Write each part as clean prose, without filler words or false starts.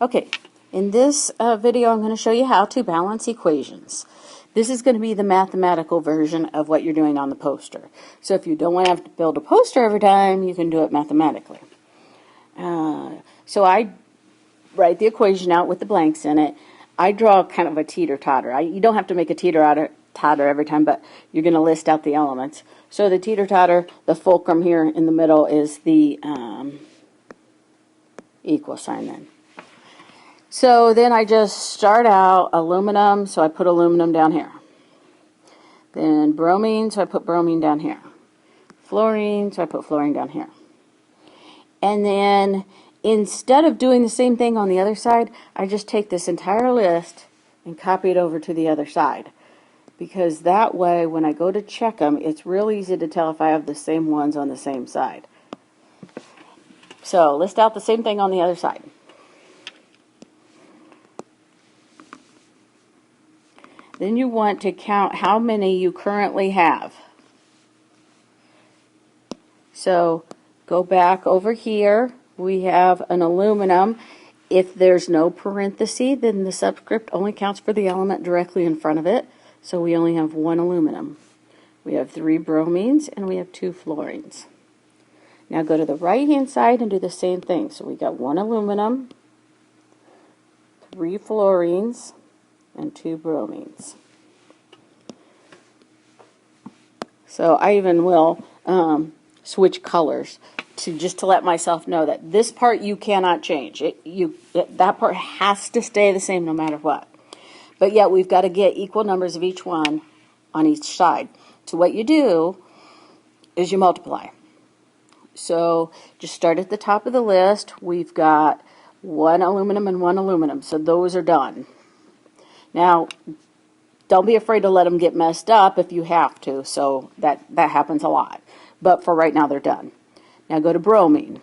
Okay, in this video I'm going to show you how to balance equations. This is going to be the mathematical version of what you're doing on the poster. So if you don't want to have to build a poster every time, you can do it mathematically. So I write the equation out with the blanks in it. I draw kind of a teeter-totter. You don't have to make a teeter-totter every time, but you're going to list out the elements. So the teeter-totter, the fulcrum here in the middle is the equal sign then. So then I just start out aluminum, so I put aluminum down here. Then bromine, so I put bromine down here. Fluorine, so I put fluorine down here. And then instead of doing the same thing on the other side, I just take this entire list and copy it over to the other side. Because that way, when I go to check them, it's real easy to tell if I have the same ones on the same side. So list out the same thing on the other side. Then you want to count how many you currently have. So go back over here. We have an aluminum. If there's no parenthesis, then the subscript only counts for the element directly in front of it. So we only have one aluminum. We have 3 bromines and we have 2 fluorines. Now go to the right-hand side and do the same thing. So we got 1 aluminum, 3 fluorines, and 2 bromines. So I even will switch colors to let myself know that this part you cannot change. That part has to stay the same no matter what. But yet we've got to get equal numbers of each one on each side. So what you do is you multiply. So just start at the top of the list. We've got 1 aluminum and 1 aluminum. So those are done. Now, don't be afraid to let them get messed up if you have to. So that happens a lot. But for right now, they're done. Now go to bromine.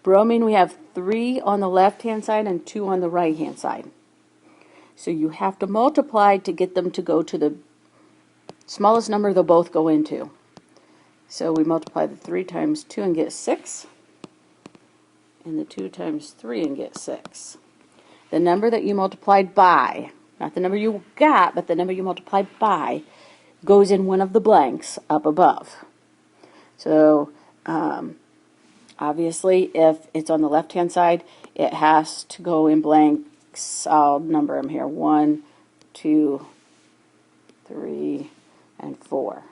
Bromine, we have 3 on the left-hand side and 2 on the right-hand side. So you have to multiply to get them to go to the smallest number they'll both go into. So we multiply the 3 times 2 and get 6. And the 2 times 3 and get 6. The number that you multiplied by, not the number you got, but the number you multiplied by, goes in one of the blanks up above. So obviously if it's on the left-hand side, it has to go in blanks. I'll number them here. 1, 2, 3, and 4.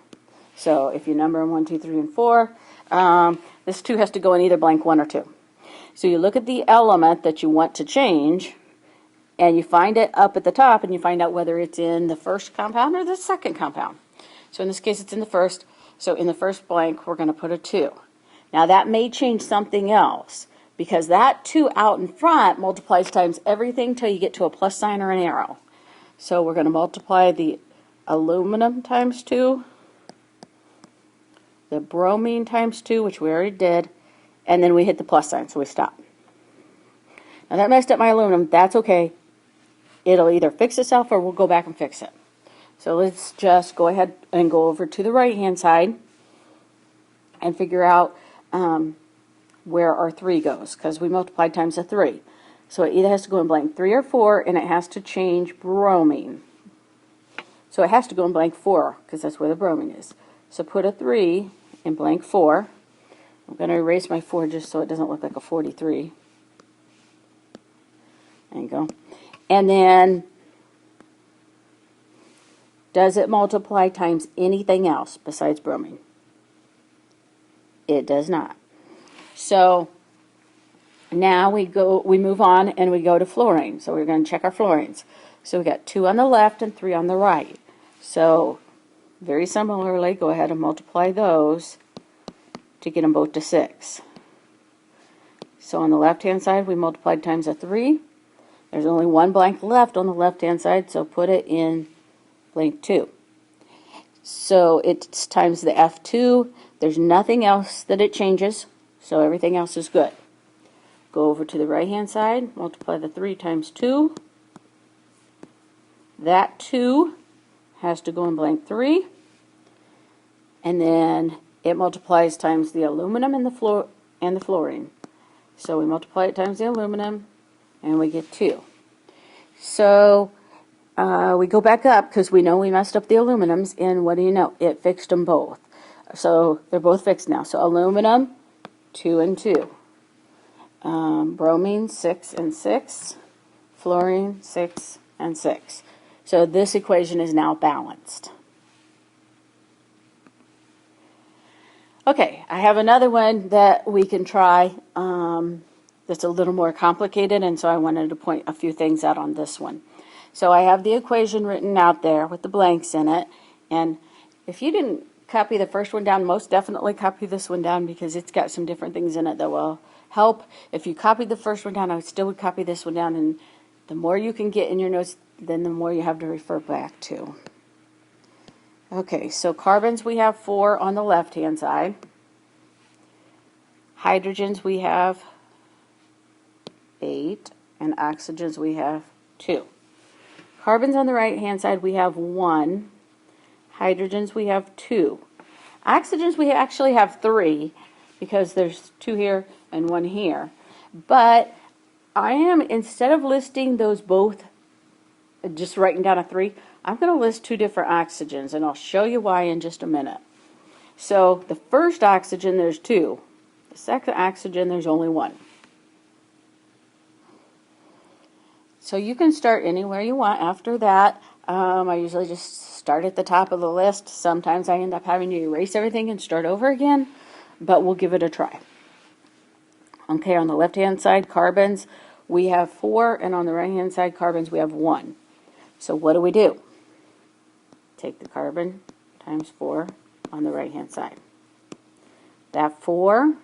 So if you number them 1, 2, 3, and 4, this 2 has to go in either blank 1 or 2. So you look at the element that you want to change, and you find it up at the top, and you find out whether it's in the first compound or the second compound. So in this case, it's in the first. So in the first blank, we're going to put a 2. Now that may change something else, because that 2 out in front multiplies times everything till you get to a plus sign or an arrow. So we're going to multiply the aluminum times 2, the bromine times 2, which we already did, and then we hit the plus sign, so we stop. Now that messed up my aluminum. That's okay. It'll either fix itself or we'll go back and fix it. So let's just go ahead and go over to the right-hand side and figure out where our 3 goes, because we multiplied times a 3. So it either has to go in blank 3 or 4, and it has to change bromine. So it has to go in blank 4, because that's where the bromine is. So put a 3 in blank 4. I'm going to erase my 4 just so it doesn't look like a 43. There you go. And then, does it multiply times anything else besides bromine? It does not. So now we move on and we go to fluorine. So we're going to check our fluorines. So we got 2 on the left and 3 on the right. So very similarly, go ahead and multiply those to get them both to 6. So on the left-hand side, we multiplied times a 3. There's only 1 blank left on the left-hand side, so put it in blank 2. So it's times the F2. There's nothing else that it changes, so everything else is good. Go over to the right-hand side, multiply the 3 times 2. That 2 has to go in blank 3. And then it multiplies times the aluminum and the fluorine. So we multiply it times the aluminum, and we get 2. So we go back up because we know we messed up the aluminums, and what do you know? It fixed them both. So they're both fixed now. So aluminum, 2 and 2. Bromine, 6 and 6. Fluorine, 6 and 6. So this equation is now balanced. Okay, I have another one that we can try that's a little more complicated, and so I wanted to point a few things out on this one. So I have the equation written out there with the blanks in it, and if you didn't copy the first one down, most definitely copy this one down because it's got some different things in it that will help. If you copied the first one down, I still would copy this one down, and the more you can get in your notes, then the more you have to refer back to. Okay, so carbons we have 4 on the left-hand side. Hydrogens we have 8, and oxygens we have 2. Carbons on the right-hand side we have 1. Hydrogens we have 2. Oxygens we actually have 3 because there's 2 here and 1 here. But I am, instead of listing those both, just writing down a 3, I'm going to list 2 different oxygens, and I'll show you why in just a minute. So the first oxygen, there's 2. The second oxygen, there's only 1. So you can start anywhere you want after that. I usually just start at the top of the list. Sometimes I end up having to erase everything and start over again, but we'll give it a try. Okay, on the left-hand side, carbons, we have 4, and on the right-hand side, carbons, we have 1. So what do? Take the carbon times 4 on the right-hand side. That 4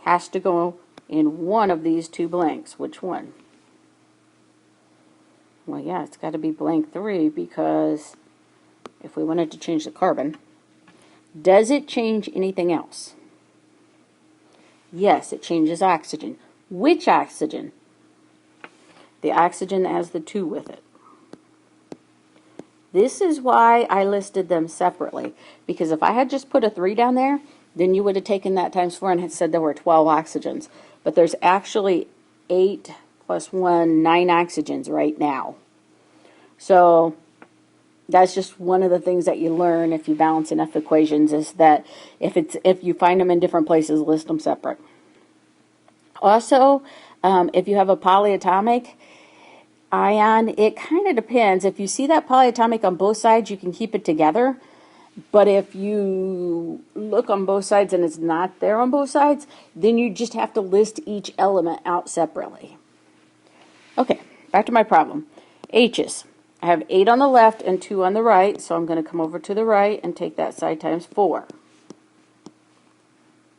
has to go in one of these 2 blanks. Which one? Well, yeah, it's got to be blank 3 because if we wanted to change the carbon, does it change anything else? Yes, it changes oxygen. Which oxygen? The oxygen that has the 2 with it. This is why I listed them separately, because if I had just put a 3 down there, then you would have taken that times 4 and had said there were 12 oxygens. But there's actually 8 plus 1, 9 oxygens right now. So that's just one of the things that you learn if you balance enough equations, is that if you find them in different places, list them separate. Also, if you have a polyatomic ion, it kind of depends. If you see that polyatomic on both sides, you can keep it together. But if you look on both sides and it's not there on both sides, then you just have to list each element out separately. Okay, back to my problem. H's. I have 8 on the left and 2 on the right, so I'm going to come over to the right and take that side times 4.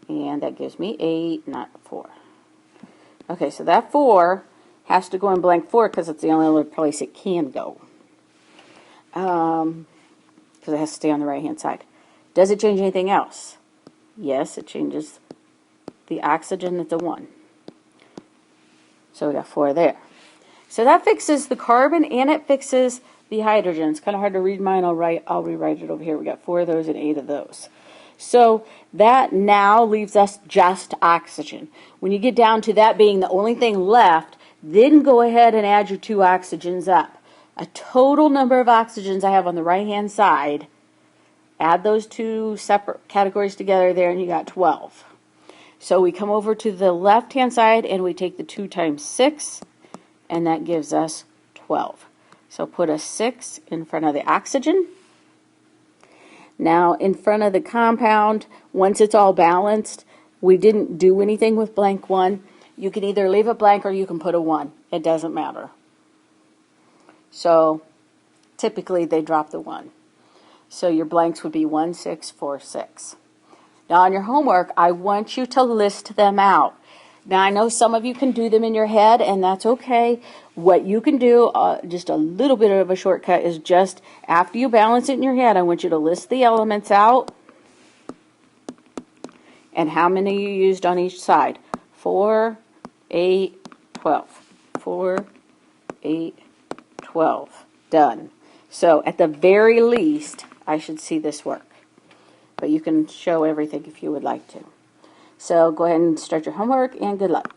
And that gives me 8, not 4. Okay, so that 4 has to go in blank 4 because it's the only other place it can go. Because it has to stay on the right-hand side. Does it change anything else? Yes, it changes the oxygen that's a 1. So we got 4 there. So that fixes the carbon and it fixes the hydrogen. It's kind of hard to read mine. I'll rewrite it over here. We got 4 of those and 8 of those. So that now leaves us just oxygen. When you get down to that being the only thing left, then go ahead and add your 2 oxygens up. A total number of oxygens I have on the right-hand side. Add those 2 separate categories together there, and you got 12. So we come over to the left-hand side, and we take the 2 times 6, and that gives us 12. So put a 6 in front of the oxygen. Now, in front of the compound, once it's all balanced, we didn't do anything with blank 1. You can either leave it blank or you can put a 1. It doesn't matter. So, typically they drop the 1. So your blanks would be 1, 6, 4, 6. Now, on your homework, I want you to list them out. Now, I know some of you can do them in your head, and that's okay. What you can do, just a little bit of a shortcut, is just after you balance it in your head, I want you to list the elements out and how many you used on each side. 4, 8, 12. 4, 8, 12. Done. So, at the very least, I should see this work. But you can show everything if you would like to. So go ahead and start your homework, and good luck.